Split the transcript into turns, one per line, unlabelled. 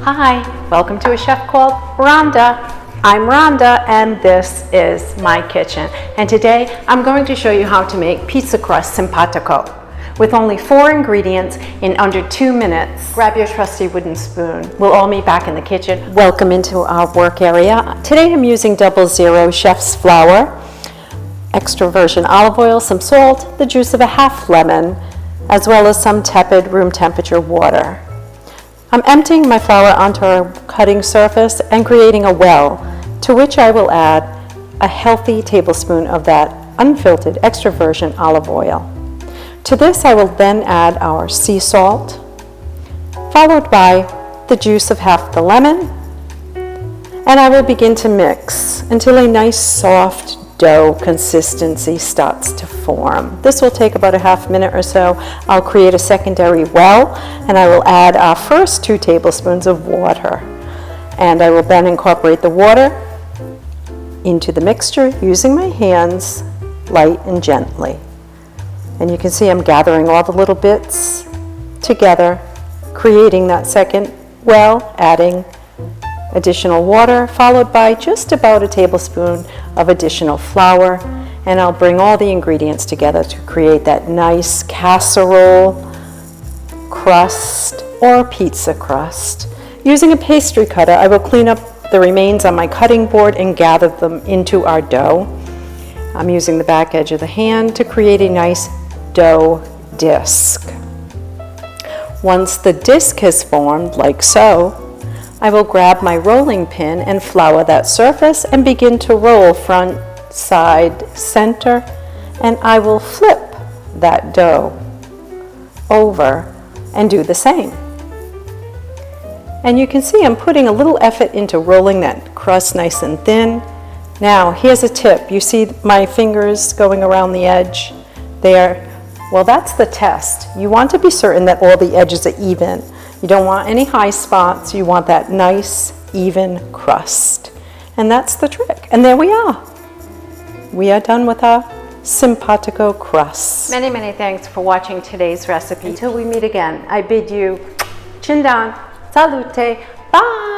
Hi, welcome to a chef called Rhonda. I'm Rhonda and this is my kitchen. And today I'm going to show you how to make pizza crust simpatico with only 4 ingredients in under 2 minutes. Grab your trusty wooden spoon. We'll all meet back in the kitchen. Welcome into our work area. Today I'm using 00 chef's flour, extra virgin olive oil, some salt, the juice of a half lemon, as well as some tepid room temperature water. I'm emptying my flour onto a cutting surface and creating a well, to which I will add a healthy tablespoon of that unfiltered extra virgin olive oil. To this I will then add our sea salt, followed by the juice of half the lemon, and I will begin to mix until a nice soft dough consistency starts to form. This will take about a half minute or so. I'll create a secondary well and I will add our first 2 tablespoons of water, and I will then incorporate the water into the mixture using my hands, light and gently. And you can see I'm gathering all the little bits together, creating that second well, adding additional water, followed by just about a tablespoon of additional flour, and I'll bring all the ingredients together to create that nice casserole crust or pizza crust. Using a pastry cutter, I will clean up the remains on my cutting board and gather them into our dough. I'm using the back edge of the hand to create a nice dough disc. Once the disc has formed, like so, I will grab my rolling pin and flour that surface and begin to roll front, side, center, and I will flip that dough over and do the same. And you can see I'm putting a little effort into rolling that crust nice and thin. Now here's a tip. You see my fingers going around the edge there? Well, that's the test. You want to be certain that all the edges are even. You don't want any high spots. You want that nice, even crust. And that's the trick. And there we are. We are done with our simpatico crust. Many, many thanks for watching today's recipe. Until we meet again, I bid you chin down, salute, bye.